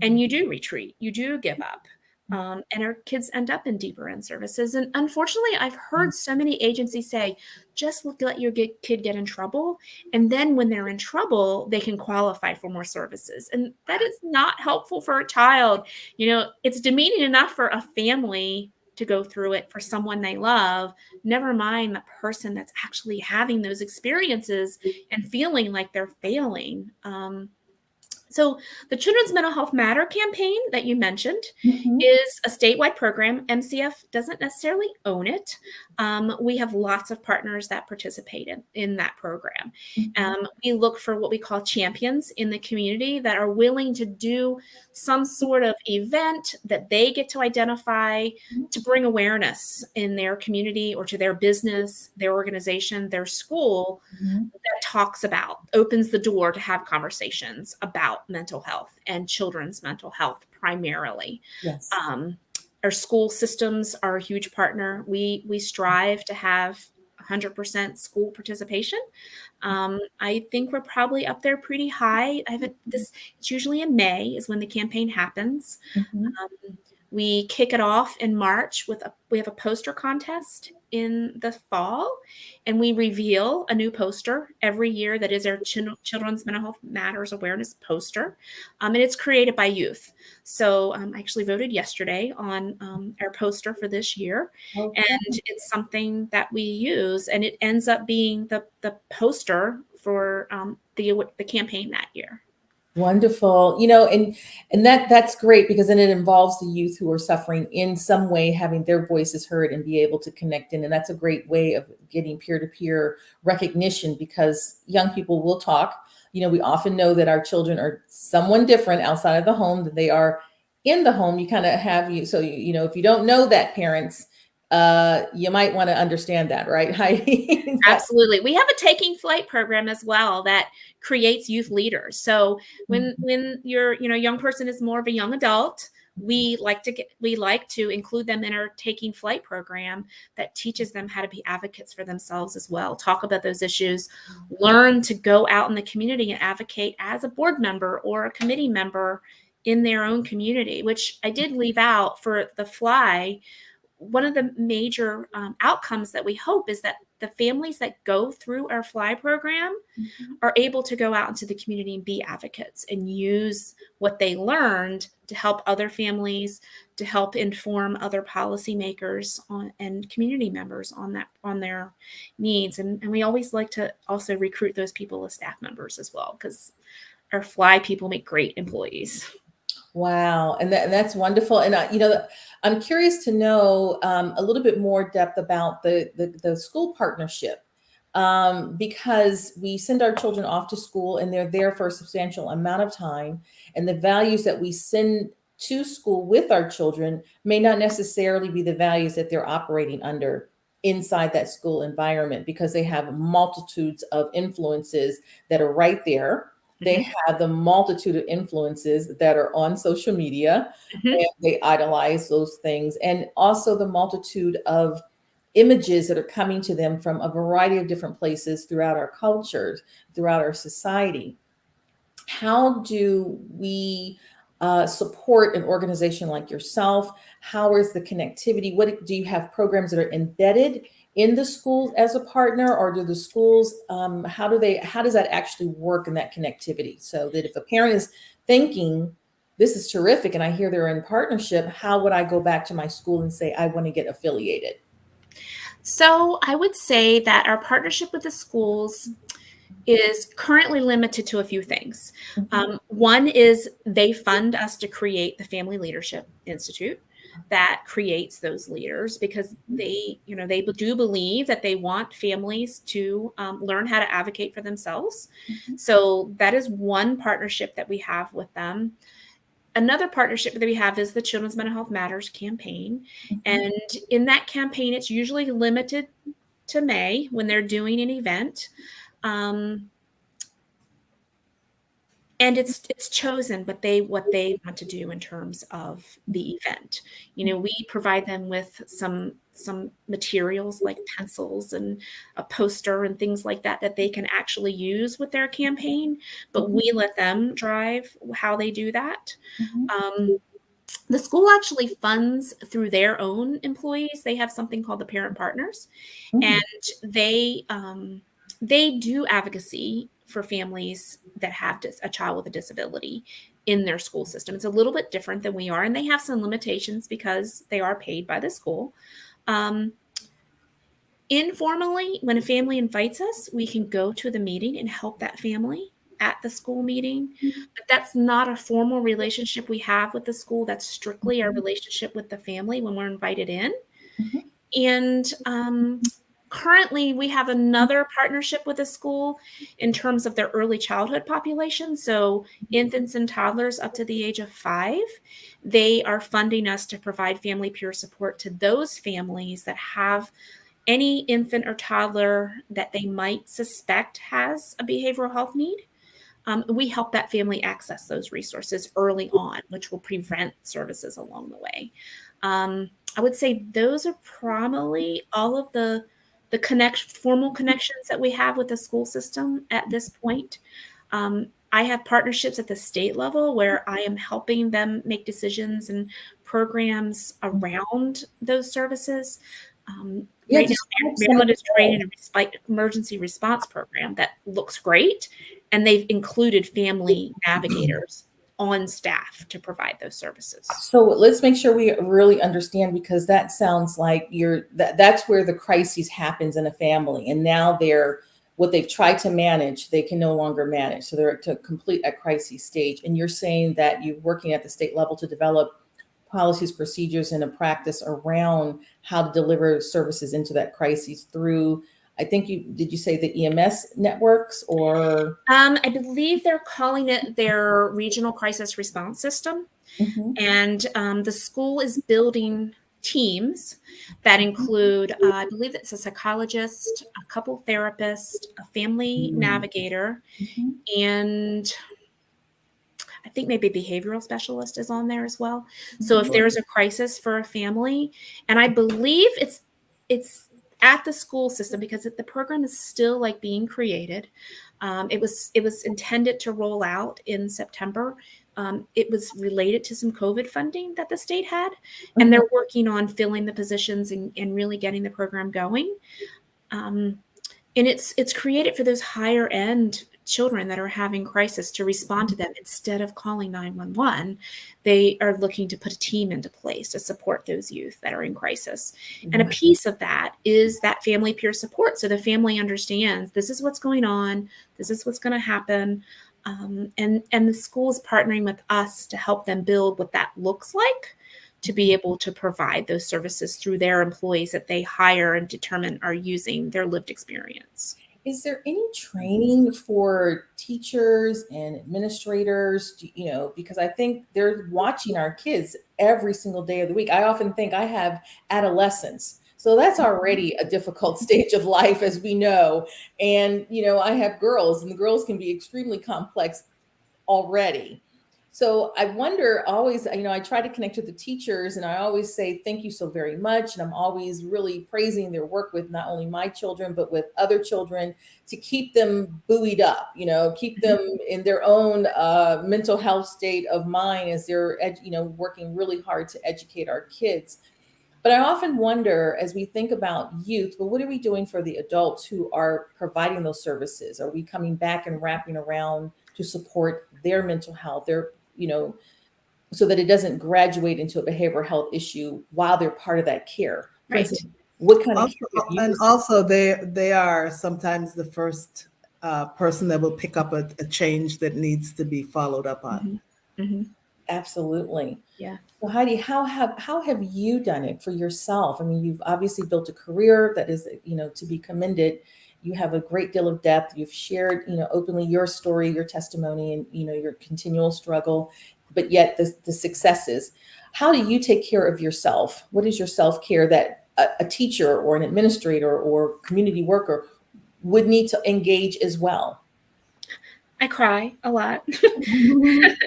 Speaker 3: and you do retreat, you do give up. And our kids end up in deeper end services. And unfortunately, I've heard so many agencies say, just let your kid get in trouble. And then when they're in trouble, they can qualify for more services. And that is not helpful for a child. It's demeaning enough for a family to go through it, for someone they love, never mind the person that's actually having those experiences and feeling like they're failing. So the Children's Mental Health Matter campaign that you mentioned is a statewide program. MCF doesn't necessarily own it. We have lots of partners that participate in that program. We look for what we call champions in the community that are willing to do some sort of event that they get to identify to bring awareness in their community or to their business, their organization, their school, that talks about, opens the door to have conversations about mental health and children's mental health primarily.
Speaker 1: Yes.
Speaker 3: Our school systems are a huge partner. We strive to have 100% school participation. I think we're probably up there pretty high. It's usually in May is when the campaign happens. We kick it off in March we have a poster contest in the fall, and we reveal a new poster every year that is our Children's Mental Health Matters Awareness poster. And it's created by youth. So I actually voted yesterday on our poster for this year.
Speaker 1: Okay.
Speaker 3: And it's something that we use, and it ends up being the poster for the campaign that year.
Speaker 1: Wonderful. And that's great, because then it involves the youth who are suffering in some way, having their voices heard and be able to connect in. And that's a great way of getting peer-to-peer recognition, because young people will talk. We often know that our children are someone different outside of the home than they are in the home. You kind of have so if you don't know that, parents, you might want to understand that, right, Heidi?
Speaker 3: Absolutely. We have a Taking Flight program as well that creates youth leaders. So when your young person is more of a young adult, we like to include them in our Taking Flight program that teaches them how to be advocates for themselves as well, talk about those issues, learn to go out in the community and advocate as a board member or a committee member in their own community, which I did leave out for the Fly. One of the major outcomes that we hope is that the families that go through our Fly program are able to go out into the community and be advocates and use what they learned to help other families, to help inform other policymakers and community members on their needs. And we always like to also recruit those people as staff members as well, because our Fly people make great employees.
Speaker 1: Wow. And that's wonderful. And I'm curious to know a little bit more depth about the school partnership, because we send our children off to school and they're there for a substantial amount of time. And the values that we send to school with our children may not necessarily be the values that they're operating under inside that school environment, because they have multitudes of influences that are right there. They have the multitude of influences that are on social media, and they idolize those things. And also the multitude of images that are coming to them from a variety of different places throughout our cultures, throughout our society. How do we support an organization like yourself? How is the connectivity? What do you have programs that are embedded in the schools as a partner, or do the schools, how does that actually work in that connectivity? So that if a parent is thinking, this is terrific, and I hear they're in partnership, how would I go back to my school and say, I want to get affiliated?
Speaker 3: So I would say that our partnership with the schools is currently limited to a few things. One is they fund us to create the Family Leadership Institute that creates those leaders, because they do believe that they want families to learn how to advocate for themselves. So that is one partnership that we have with them. Another partnership that we have is the Children's Mental Health Matters campaign. And in that campaign, it's usually limited to May when they're doing an event. And it's chosen what they want to do in terms of the event. We provide them with some materials like pencils and a poster and things like that they can actually use with their campaign, but we let them drive how they do that. The school actually funds through their own employees. They have something called the Parent Partners, and they do advocacy for families that have a child with a disability in their school system. It's a little bit different than we are, and they have some limitations because they are paid by the school. Informally, when a family invites us, we can go to the meeting and help that family at the school meeting, but that's not a formal relationship we have with the school. That's strictly our relationship with the family when we're invited in. And currently, we have another partnership with a school in terms of their early childhood population. So, infants and toddlers up to the age of 5, they are funding us to provide family peer support to those families that have any infant or toddler that they might suspect has a behavioral health need. We help that family access those resources early on, which will prevent services along the way. I would say those are probably all of the formal connections that we have with the school system at this point. I have partnerships at the state level where I am helping them make decisions and programs around those services.
Speaker 1: Yeah,
Speaker 3: Right now,
Speaker 1: describe some
Speaker 3: Maryland
Speaker 1: of
Speaker 3: is creating a emergency response program that looks great, and they've included family navigators on staff to provide those services.
Speaker 1: So let's make sure we really understand, because that sounds like that's where the crisis happens in a family, and now what they've tried to manage, they can no longer manage. So they're to complete a crisis stage. And you're saying that you're working at the state level to develop policies, procedures, and a practice around how to deliver services into that crisis through, I think did you say the EMS networks or?
Speaker 3: I believe they're calling it their regional crisis response system.
Speaker 1: Mhm.
Speaker 3: And the school is building teams that include, I believe it's a psychologist, a couple therapists, a family navigator,
Speaker 1: Mhm.
Speaker 3: and I think maybe behavioral specialist is on there as well. So if there's a crisis for a family, and I believe it's at the school system, because the program is still like being created. It was intended to roll out in September. It was related to some COVID funding that the state had, and they're working on filling the positions and really getting the program going. And it's created for those higher end children that are having crisis to respond to them. Instead of calling 911, they are looking to put a team into place to support those youth that are in crisis. And a piece of that is that family peer support. So the family understands this is what's going on, this is what's going to happen. And the school is partnering with us to help them build what that looks like, to be able to provide those services through their employees that they hire and determine are using their lived experience.
Speaker 1: Is there any training for teachers and administrators, because I think they're watching our kids every single day of the week. I often think I have adolescents. So that's already a difficult stage of life, as we know. And, I have girls, and the girls can be extremely complex already. So I wonder always, I try to connect with the teachers, and I always say, thank you so very much. And I'm always really praising their work with not only my children, but with other children, to keep them buoyed up, keep them in their own mental health state of mind as they're, working really hard to educate our kids. But I often wonder, as we think about youth, well, what are we doing for the adults who are providing those services? Are we coming back and wrapping around to support their mental health, so that it doesn't graduate into a behavioral health issue while they're part of that care? For instance, what kind of care
Speaker 2: and also they are sometimes the first person that will pick up a change that needs to be followed up on.
Speaker 1: Absolutely.
Speaker 3: Yeah.
Speaker 1: So Heidi, how have you done it for yourself? I mean, you've obviously built a career that is, to be commended. You have a great deal of depth. You've shared, openly your story, your testimony, and, your continual struggle, but yet the successes. How do you take care of yourself? What is your self-care that a teacher or an administrator or community worker would need to engage as well?
Speaker 3: I cry a lot. It's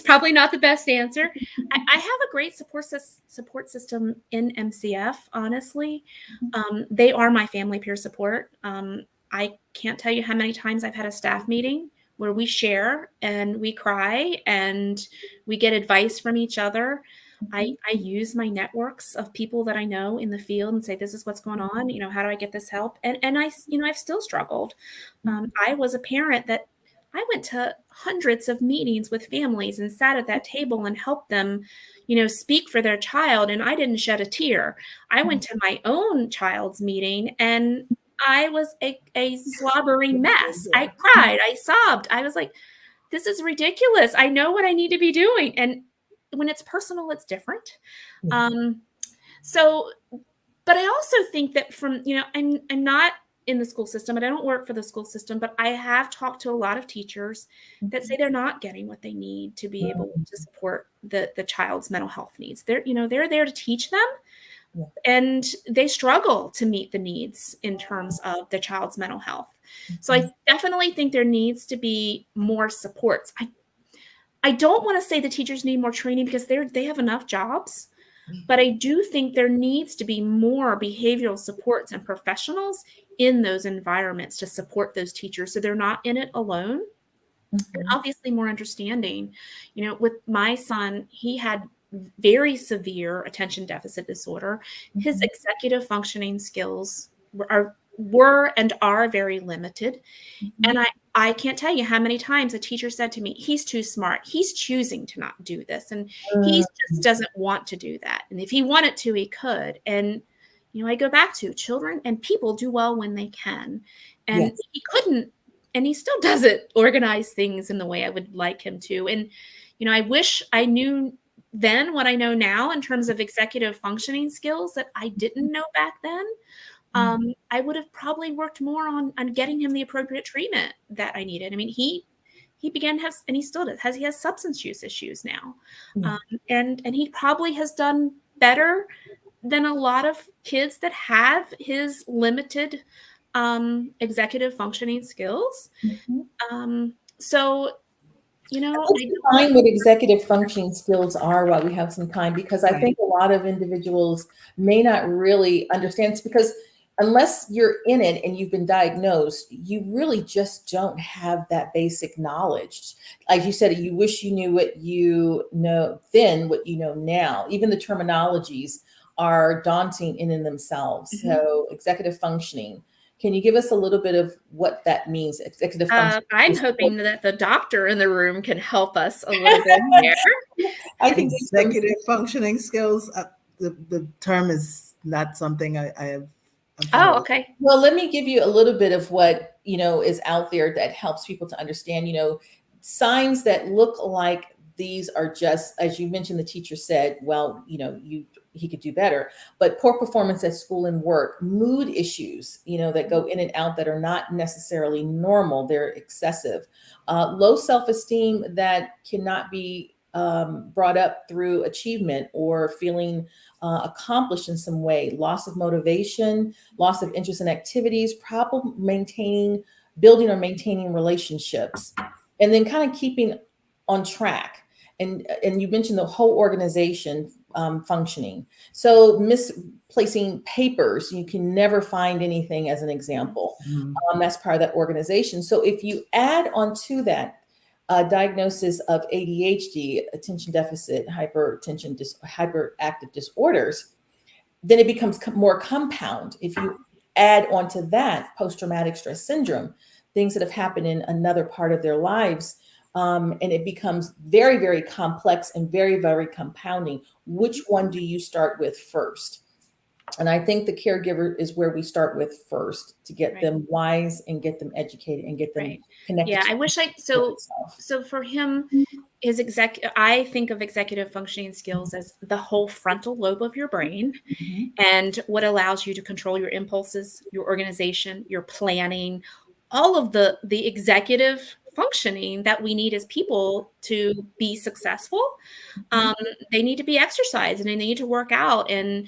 Speaker 3: probably not the best answer. I have a great support system in MCF, honestly. They are my family peer support. I can't tell you how many times I've had a staff meeting where we share and we cry and we get advice from each other. I use my networks of people that I know in the field and say, this is what's going on. How do I get this help? And I've still struggled. I was a parent that I went to hundreds of meetings with families and sat at that table and helped them, speak for their child. And I didn't shed a tear. I went to my own child's meeting and I was a slobbering mess. I cried. I sobbed. I was like, this is ridiculous. I know what I need to be doing. And when it's personal, it's different. So But I also think that I'm not in the school system and I don't work for the school system, but I have talked to a lot of teachers that say they're not getting what they need to be able to support the child's mental health needs. They're there to teach them,
Speaker 1: Yeah.
Speaker 3: and they struggle to meet the needs in terms of the child's mental health. So I definitely think there needs to be more supports. I don't want to say the teachers need more training because they have enough jobs, but I do think there needs to be more behavioral supports and professionals in those environments to support those teachers so they're not in it alone. And obviously more understanding. With my son, he had very severe attention deficit disorder. His executive functioning skills were and are very limited. And I can't tell you how many times a teacher said to me, he's too smart. He's choosing to not do this. And he just doesn't want to do that. And if he wanted to, he could. And, I go back to children and people do well when they can. And
Speaker 1: Yes.
Speaker 3: he couldn't, and he still doesn't organize things in the way I would like him to. And, I wish I knew then what I know now in terms of executive functioning skills that I didn't know back then. I would have probably worked more on getting him the appropriate treatment that I needed. I mean, he began to have, and he still does, he has substance use issues now.
Speaker 1: Yeah.
Speaker 3: And he probably has done better than a lot of kids that have his limited executive functioning skills. So,
Speaker 1: Let's define what executive functioning skills are while we have some time, because I think a lot of individuals may not really understand. It's because unless you're in it and you've been diagnosed, you really just don't have that basic knowledge. Like you said, you wish you knew what you know then, what you know now. Even the terminologies are daunting in themselves. So executive functioning. Can you give us a little bit of what that means? Executive functioning.
Speaker 3: I'm hoping that the doctor in the room can help us a little bit here.
Speaker 1: I think
Speaker 2: Executive functioning skills. The term is not something I have.
Speaker 3: Oh, okay.
Speaker 1: Well, let me give you a little bit of what, is out there that helps people to understand, signs that look like these are just, as you mentioned, the teacher said, well, he could do better, but poor performance at school and work, mood issues, that go in and out that are not necessarily normal. They're excessive, low self-esteem that cannot be brought up through achievement or feeling accomplished in some way, loss of motivation, loss of interest in activities, problem building or maintaining relationships, and then kind of keeping on track. And you mentioned the whole organization functioning. So misplacing papers, you can never find anything as an example. That's part of that organization. So if you add onto that diagnosis of ADHD, attention deficit, hyperactive disorders, then it becomes more compound. If you add onto that post-traumatic stress syndrome, things that have happened in another part of their lives, and it becomes very, very complex and very, very compounding. Which one do you start with first? And I think the caregiver is where we start with first, to get them wise and get them educated and get them connected.
Speaker 3: Yeah, I wish so for him, I think of executive functioning skills as the whole frontal lobe of your brain, and what allows you to control your impulses, your organization, your planning, all of the executive functioning that we need as people to be successful. They need to be exercised and they need to work out. And,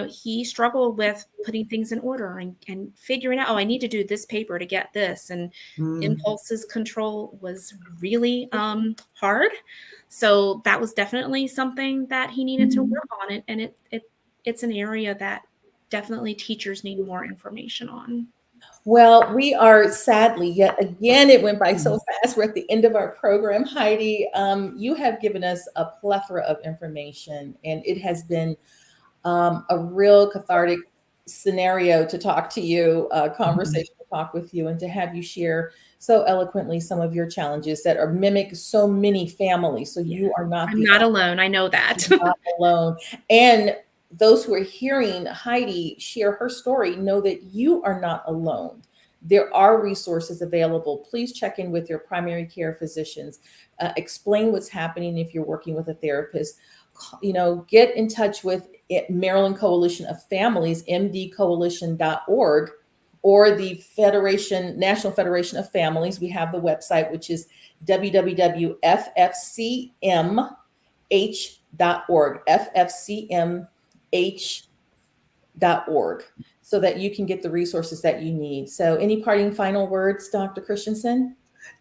Speaker 3: he struggled with putting things in order and figuring out, I need to do this paper to get this. And impulses control was really hard. So that was definitely something that he needed to work on. And it's an area that definitely teachers need more information on.
Speaker 1: Well, we are sadly, yet again, it went by so fast. We're at the end of our program. Heidi, you have given us a plethora of information, and it has been a real cathartic scenario to talk to you, conversation to talk with you, and to have you share so eloquently some of your challenges that are mimic so many families. So you are not.
Speaker 3: I'm not alone. I know that.
Speaker 1: You're not alone. And those who are hearing Heidi share her story know that you are not alone. There are resources available. Please check in with your primary care physicians. Explain what's happening if you're working with a therapist. Get in touch with Maryland Coalition of Families, mdcoalition.org, or the National Federation of Families. We have the website, which is www.ffcmh.org, ffcmh.org, so that you can get the resources that you need. So any parting final words, Dr. Christensen?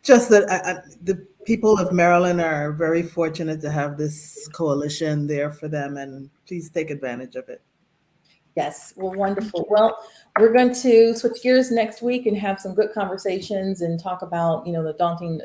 Speaker 2: Just that the people of Maryland are very fortunate to have this coalition there for them, and please take advantage of it.
Speaker 1: Yes, well, wonderful. Well, we're going to switch gears next week and have some good conversations and talk about, the daunting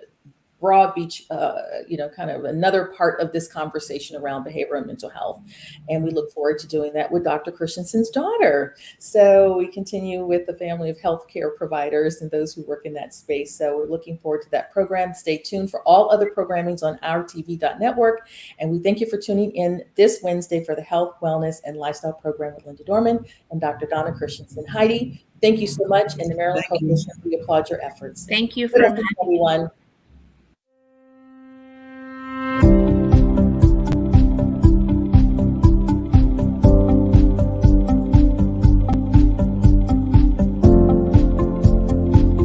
Speaker 1: Broad Beach, kind of another part of this conversation around behavioral and mental health. And we look forward to doing that with Dr. Christensen's daughter. So we continue with the family of healthcare providers and those who work in that space. So we're looking forward to that program. Stay tuned for all other programmings on OurTV.network. And we thank you for tuning in this Wednesday for the Health, Wellness, and Lifestyle Program with Linda Dorman and Dr. Donna Christensen. Heidi, thank you so much. And the Maryland Coalition, we applaud your efforts.
Speaker 3: Thank you
Speaker 1: Good
Speaker 3: for
Speaker 1: afternoon, everyone.